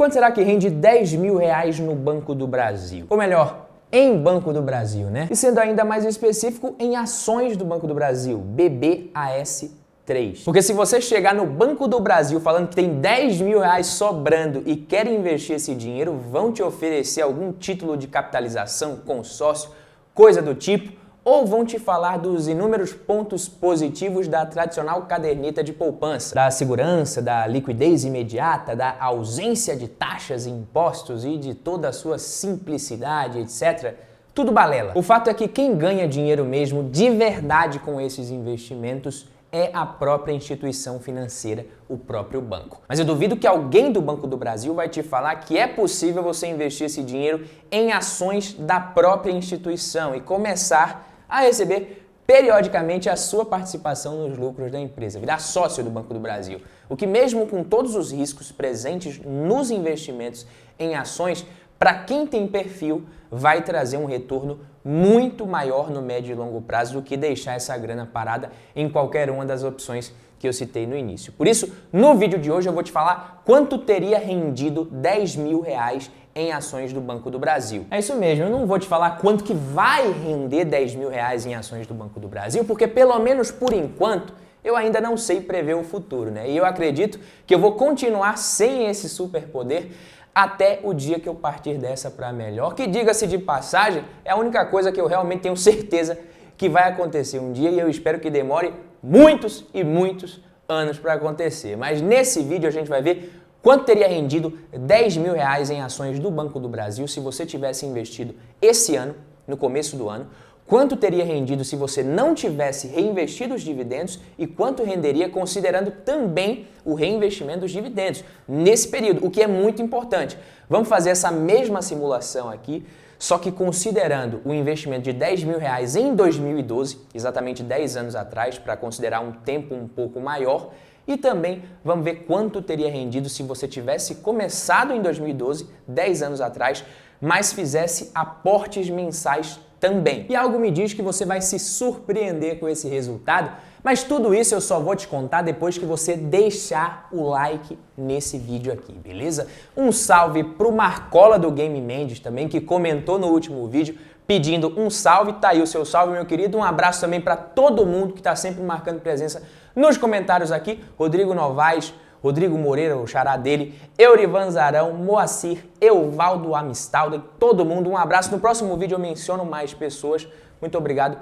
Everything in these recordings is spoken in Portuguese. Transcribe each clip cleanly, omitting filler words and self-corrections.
Quanto será que rende 10 mil reais no Banco do Brasil? Ou melhor, em Banco do Brasil, né? E sendo ainda mais específico, em ações do Banco do Brasil, BBAS3. Porque se você chegar no Banco do Brasil falando que tem 10 mil reais sobrando e quer investir esse dinheiro, vão te oferecer algum título de capitalização, consórcio, coisa do tipo, ou vão te falar dos inúmeros pontos positivos da tradicional caderneta de poupança, da segurança, da liquidez imediata, da ausência de taxas e impostos e de toda a sua simplicidade, etc. Tudo balela. O fato é que quem ganha dinheiro mesmo de verdade com esses investimentos é a própria instituição financeira, o próprio banco. Mas eu duvido que alguém do Banco do Brasil vai te falar que é possível você investir esse dinheiro em ações da própria instituição e começar a receber periodicamente a sua participação nos lucros da empresa, virar sócio do Banco do Brasil. O que mesmo com todos os riscos presentes nos investimentos em ações, para quem tem perfil, vai trazer um retorno muito maior no médio e longo prazo do que deixar essa grana parada em qualquer uma das opções que eu citei no início. Por isso, no vídeo de hoje eu vou te falar quanto teria rendido 10 mil reais em ações do Banco do Brasil. É isso mesmo, eu não vou te falar quanto que vai render 10 mil reais em ações do Banco do Brasil, porque pelo menos por enquanto eu ainda não sei prever o futuro, né? E eu acredito que eu vou continuar sem esse superpoder até o dia que eu partir dessa para melhor, que diga-se de passagem, é a única coisa que eu realmente tenho certeza que vai acontecer um dia e eu espero que demore muitos e muitos anos para acontecer. Mas nesse vídeo a gente vai ver quanto teria rendido 10 mil reais em ações do Banco do Brasil se você tivesse investido esse ano, no começo do ano, quanto teria rendido se você não tivesse reinvestido os dividendos e quanto renderia considerando também o reinvestimento dos dividendos nesse período, o que é muito importante. Vamos fazer essa mesma simulação aqui, só que considerando o investimento de 10 mil reais em 2012, exatamente 10 anos atrás, para considerar um tempo um pouco maior, e também vamos ver quanto teria rendido se você tivesse começado em 2012, 10 anos atrás, mas fizesse aportes mensais também. E algo me diz que você vai se surpreender com esse resultado, mas tudo isso eu só vou te contar depois que você deixar o like nesse vídeo aqui, beleza? Um salve pro Marcola do Game Mendes também, que comentou no último vídeo pedindo um salve. Tá aí o seu salve, meu querido. Um abraço também para todo mundo que está sempre marcando presença nos comentários aqui. Rodrigo Novaes, Rodrigo Moreira, o xará dele, Eurivan Zarão, Moacir, Euvaldo Amistaldo, todo mundo. Um abraço. No próximo vídeo eu menciono mais pessoas. Muito obrigado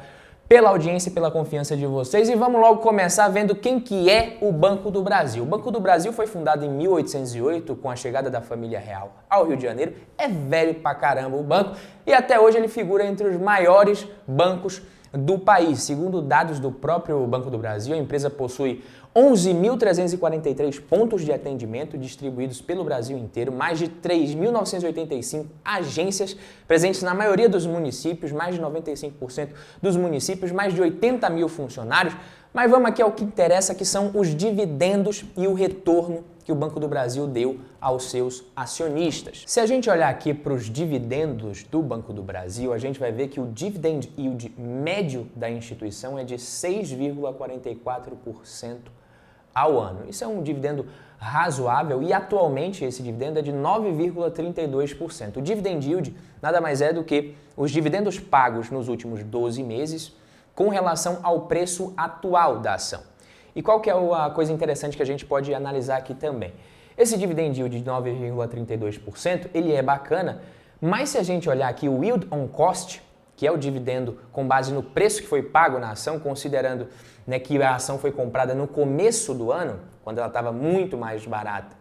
pela audiência e pela confiança de vocês. E vamos logo começar vendo quem que é o Banco do Brasil. O Banco do Brasil foi fundado em 1808 com a chegada da família real ao Rio de Janeiro. É velho pra caramba o banco e até hoje ele figura entre os maiores bancos do país. Segundo dados do próprio Banco do Brasil, a empresa possui 11.343 pontos de atendimento distribuídos pelo Brasil inteiro, mais de 3.985 agências presentes na maioria dos municípios, mais de 95% dos municípios, mais de 80 mil funcionários. Mas vamos aqui ao que interessa, que são os dividendos e o retorno que o Banco do Brasil deu aos seus acionistas. Se a gente olhar aqui para os dividendos do Banco do Brasil, a gente vai ver que o dividend yield médio da instituição é de 6,44% ao ano. Isso é um dividendo razoável e atualmente esse dividendo é de 9,32%. O dividend yield nada mais é do que os dividendos pagos nos últimos 12 meses com relação ao preço atual da ação. E qual que é a coisa interessante que a gente pode analisar aqui também? Esse dividend yield de 9,32%, ele é bacana, mas se a gente olhar aqui o yield on cost, que é o dividendo com base no preço que foi pago na ação, considerando, né, que a ação foi comprada no começo do ano, quando ela estava muito mais barata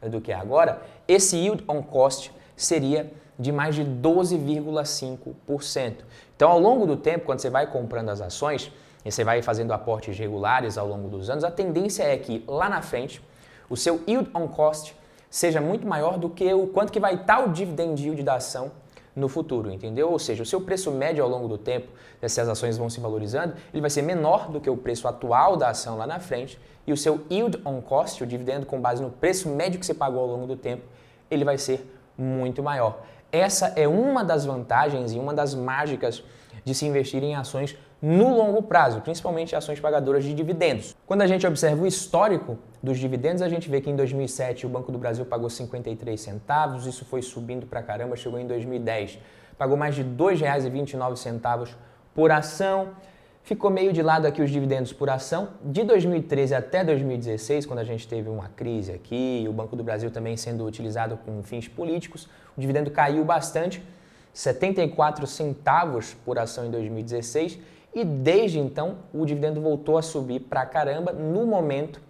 do que agora, esse yield on cost seria de mais de 12,5%. Então, ao longo do tempo, quando você vai comprando as ações e você vai fazendo aportes regulares ao longo dos anos, a tendência é que lá na frente o seu yield on cost seja muito maior do que o quanto que vai estar o dividend yield da ação no futuro, entendeu? Ou seja, o seu preço médio ao longo do tempo, se as ações vão se valorizando, ele vai ser menor do que o preço atual da ação lá na frente e o seu yield on cost, o dividendo com base no preço médio que você pagou ao longo do tempo, ele vai ser muito maior. Essa é uma das vantagens e uma das mágicas de se investir em ações no longo prazo, principalmente ações pagadoras de dividendos. Quando a gente observa o histórico dos dividendos, a gente vê que em 2007 o Banco do Brasil pagou 53 centavos, isso foi subindo pra caramba, chegou em 2010, pagou mais de R$ 2,29 por ação. Ficou meio de lado aqui os dividendos por ação. De 2013 até 2016, quando a gente teve uma crise aqui, o Banco do Brasil também sendo utilizado com fins políticos, o dividendo caiu bastante, 74 centavos por ação em 2016, e desde então o dividendo voltou a subir pra caramba, no momento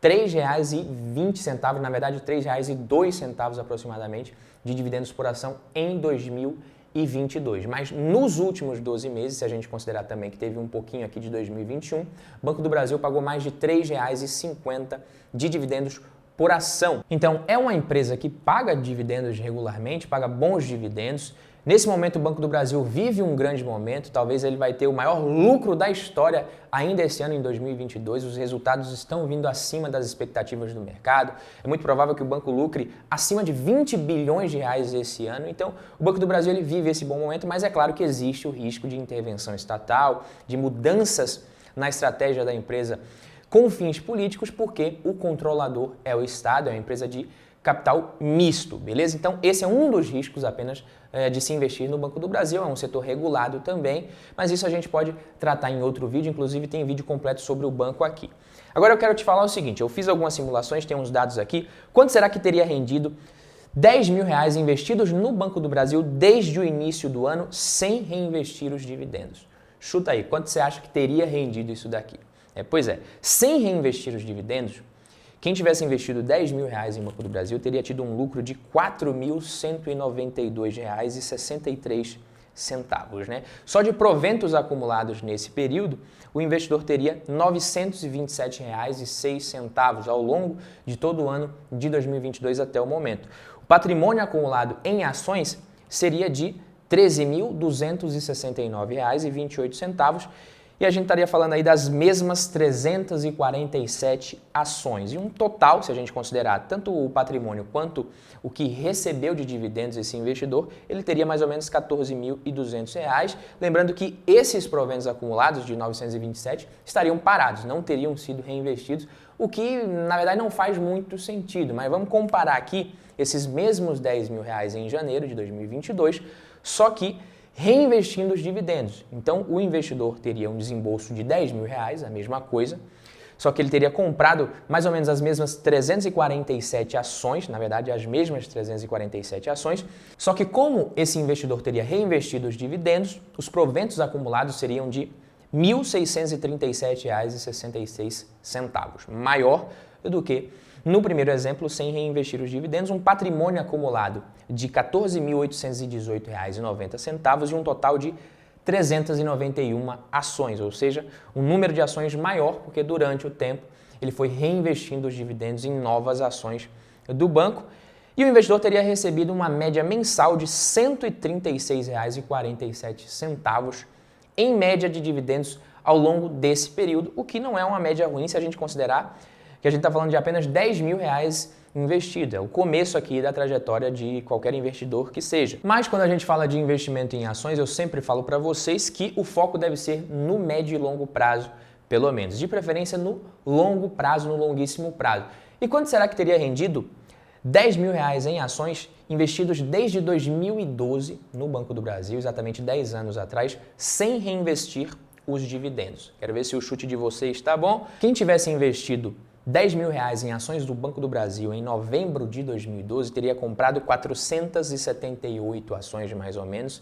R$ 3,20, na verdade R$ 3,02 aproximadamente de dividendos por ação em 2022. Mas nos últimos 12 meses, se a gente considerar também que teve um pouquinho aqui de 2021, o Banco do Brasil pagou mais de R$ 3,50 de dividendos por ação. Então é uma empresa que paga dividendos regularmente, paga bons dividendos. Nesse momento o Banco do Brasil vive um grande momento, talvez ele vai ter o maior lucro da história ainda esse ano, em 2022. Os resultados estão vindo acima das expectativas do mercado. É muito provável que o banco lucre acima de 20 bilhões de reais esse ano. Então o Banco do Brasil ele vive esse bom momento, mas é claro que existe o risco de intervenção estatal, de mudanças na estratégia da empresa com fins políticos, porque o controlador é o Estado, é uma empresa de capital misto, beleza? Então esse é um dos riscos apenas de se investir no Banco do Brasil, é um setor regulado também, mas isso a gente pode tratar em outro vídeo, inclusive tem vídeo completo sobre o banco aqui. Agora eu quero te falar o seguinte, eu fiz algumas simulações, tem uns dados aqui, quanto será que teria rendido R$ 10.000 investidos no Banco do Brasil desde o início do ano sem reinvestir os dividendos? Chuta aí, quanto você acha que teria rendido isso daqui? Pois é, sem reinvestir os dividendos, quem tivesse investido R$ 10.000 em Banco do Brasil teria tido um lucro de R$ 4.192,63, né? Só de proventos acumulados nesse período, o investidor teria R$ 927,06 ao longo de todo o ano de 2022 até o momento. O patrimônio acumulado em ações seria de R$ 13.269,28, e a gente estaria falando aí das mesmas 347 ações. E um total, se a gente considerar tanto o patrimônio quanto o que recebeu de dividendos esse investidor, ele teria mais ou menos R$ 14.200. Lembrando que esses proventos acumulados de 927 estariam parados, não teriam sido reinvestidos, o que na verdade não faz muito sentido. Mas vamos comparar aqui esses mesmos R$ 10.000 em janeiro de 2022, só que reinvestindo os dividendos. Então, o investidor teria um desembolso de R$ 10.000, a mesma coisa, só que ele teria comprado mais ou menos as mesmas 347 ações, na verdade, as mesmas 347 ações, só que como esse investidor teria reinvestido os dividendos, os proventos acumulados seriam de R$ 1.637,66, maior do que no primeiro exemplo, sem reinvestir os dividendos, um patrimônio acumulado de R$ 14.818,90 e um total de 391 ações, ou seja, um número de ações maior, porque durante o tempo ele foi reinvestindo os dividendos em novas ações do banco, e o investidor teria recebido uma média mensal de R$ 136,47 em média de dividendos ao longo desse período, o que não é uma média ruim se a gente considerar que a gente está falando de apenas R$ 10.000 investido. É o começo aqui da trajetória de qualquer investidor que seja. Mas quando a gente fala de investimento em ações, eu sempre falo para vocês que o foco deve ser no médio e longo prazo, pelo menos. De preferência no longo prazo, no longuíssimo prazo. E quanto será que teria rendido R$ 10.000 em ações investidos desde 2012 no Banco do Brasil, exatamente 10 anos atrás, sem reinvestir os dividendos? Quero ver se o chute de vocês está bom. Quem tivesse investido R$ 10.000 em ações do Banco do Brasil em novembro de 2012 teria comprado 478 ações mais ou menos,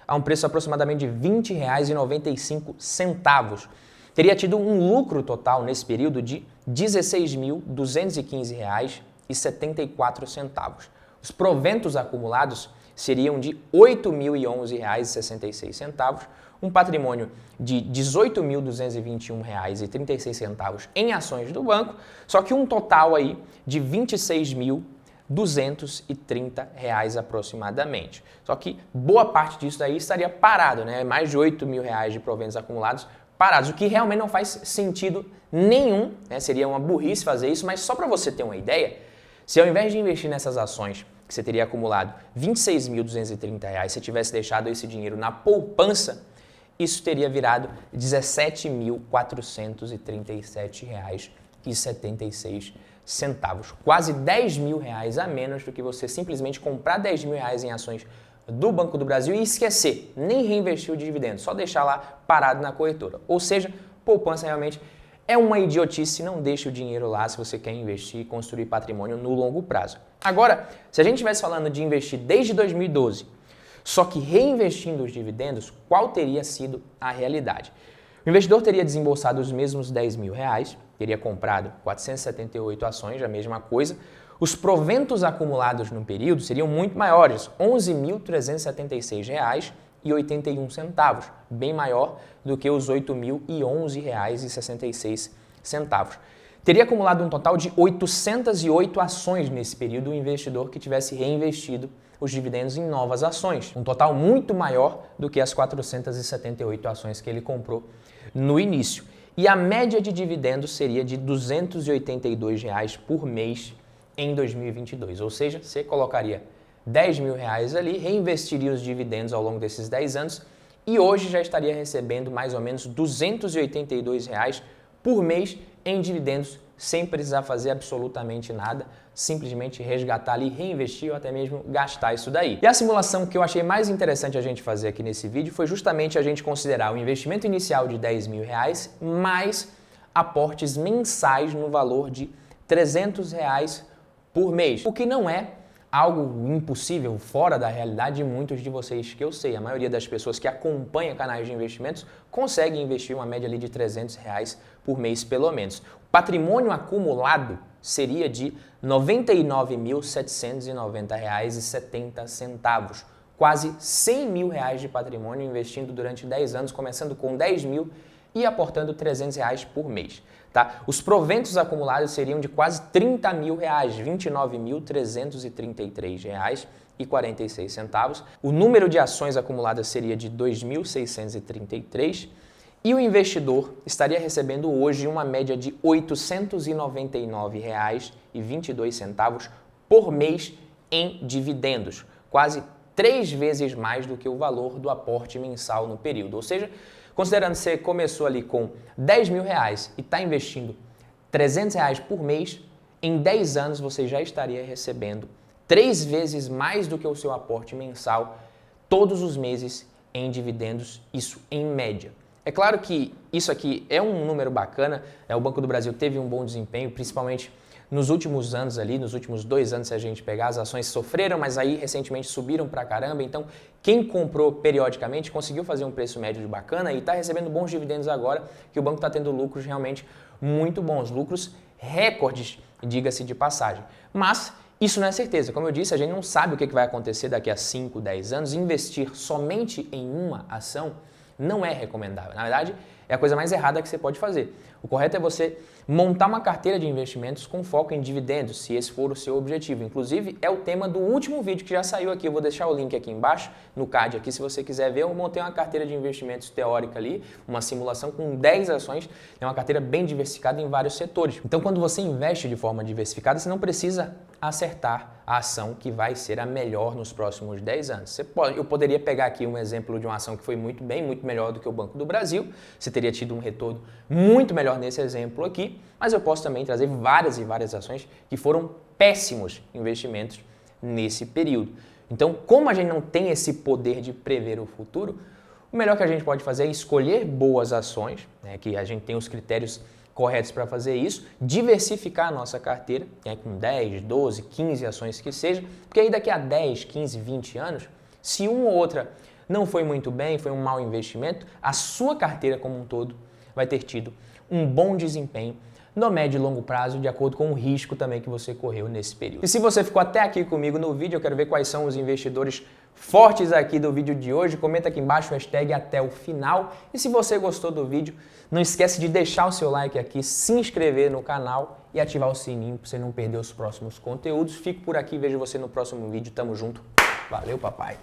a um preço aproximadamente de R$ 20,95. Teria tido um lucro total nesse período de R$ 16.215,74. Os proventos acumulados seriam de R$ 8.011,66, um patrimônio de R$ 18.221,36 em ações do banco, só que um total aí de R$ 26.230 aproximadamente. Só que boa parte disso aí estaria parado, né? Mais de R$ 8.000 de proventos acumulados parados, o que realmente não faz sentido nenhum, né? Seria uma burrice fazer isso, mas só para você ter uma ideia, se ao invés de investir nessas ações que você teria acumulado R$ 26.230, você tivesse deixado esse dinheiro na poupança, isso teria virado R$ 17.437,76. Quase R$ 10.000 a menos do que você simplesmente comprar R$ 10.000 em ações do Banco do Brasil e esquecer, nem reinvestir o dividendo, só deixar lá parado na corretora. Ou seja, poupança realmente é uma idiotice, não deixe o dinheiro lá se você quer investir e construir patrimônio no longo prazo. Agora, se a gente estivesse falando de investir desde 2012, só que reinvestindo os dividendos, qual teria sido a realidade? O investidor teria desembolsado os mesmos R$ 10.000, teria comprado 478 ações, a mesma coisa. Os proventos acumulados no período seriam muito maiores, R$ 11.376,81, bem maior do que os R$ 8.011,66. Teria acumulado um total de 808 ações nesse período o investidor que tivesse reinvestido os dividendos em novas ações, um total muito maior do que as 478 ações que ele comprou no início. E a média de dividendos seria de R$ 282 por mês em 2022, ou seja, você colocaria R$ 10.000 ali, reinvestiria os dividendos ao longo desses 10 anos e hoje já estaria recebendo mais ou menos R$ 282 por mês em dividendos, sem precisar fazer absolutamente nada, simplesmente resgatar ali, reinvestir ou até mesmo gastar isso daí. E a simulação que eu achei mais interessante a gente fazer aqui nesse vídeo foi justamente a gente considerar o investimento inicial de R$ 10.000 mais aportes mensais no valor de R$ 300 por mês, o que não é algo impossível, fora da realidade de muitos de vocês que eu sei. A maioria das pessoas que acompanham canais de investimentos consegue investir uma média ali de R$ 300 por mês pelo menos. O patrimônio acumulado seria de R$ 99.790,70, quase R$ 100.000 de patrimônio investindo durante 10 anos, começando com 10 mil e aportando R$ 300 por mês. Tá? Os proventos acumulados seriam de quase R$ 30.000, R$ 29.333,46. O número de ações acumuladas seria de 2.633 e o investidor estaria recebendo hoje uma média de R$ 899,22 por mês em dividendos, quase 3 vezes mais do que o valor do aporte mensal no período. Ou seja, considerando que você começou ali com R$ 10.000 e está investindo R$ 300 por mês, em 10 anos você já estaria recebendo 3 vezes mais do que o seu aporte mensal todos os meses em dividendos, isso em média. É claro que isso aqui é um número bacana, o Banco do Brasil teve um bom desempenho, principalmente nos últimos anos ali, nos últimos 2 anos, se a gente pegar, as ações sofreram, mas aí recentemente subiram pra caramba. Então, quem comprou periodicamente conseguiu fazer um preço médio bacana e está recebendo bons dividendos agora, que o banco está tendo lucros realmente muito bons, lucros recordes, diga-se de passagem. Mas isso não é certeza. Como eu disse, a gente não sabe o que vai acontecer daqui a 5, 10 anos. Investir somente em uma ação não é recomendável. Na verdade, é a coisa mais errada que você pode fazer. O correto é você montar uma carteira de investimentos com foco em dividendos, se esse for o seu objetivo. Inclusive, é o tema do último vídeo que já saiu aqui. Eu vou deixar o link aqui embaixo, no card aqui, se você quiser ver. Eu montei uma carteira de investimentos teórica ali, uma simulação com 10 ações. É uma carteira bem diversificada em vários setores. Então, quando você investe de forma diversificada, você não precisa acertar a ação que vai ser a melhor nos próximos 10 anos. Eu poderia pegar aqui um exemplo de uma ação que foi muito bem, muito melhor do que o Banco do Brasil. Você teria tido um retorno muito melhor nesse exemplo aqui, mas eu posso também trazer várias e várias ações que foram péssimos investimentos nesse período. Então, como a gente não tem esse poder de prever o futuro, o melhor que a gente pode fazer é escolher boas ações, né, que a gente tem os critérios corretos para fazer isso, diversificar a nossa carteira, com 10, 12, 15 ações que seja, porque aí daqui a 10, 15, 20 anos, se uma ou outra não foi muito bem, foi um mau investimento, a sua carteira como um todo vai ter tido um bom desempenho no médio e longo prazo, de acordo com o risco também que você correu nesse período. E se você ficou até aqui comigo no vídeo, eu quero ver quais são os investidores fortes aqui do vídeo de hoje. Comenta aqui embaixo, hashtag até o final. E se você gostou do vídeo, não esquece de deixar o seu like aqui, se inscrever no canal e ativar o sininho para você não perder os próximos conteúdos. Fico por aqui, vejo você no próximo vídeo. Tamo junto. Valeu, papai!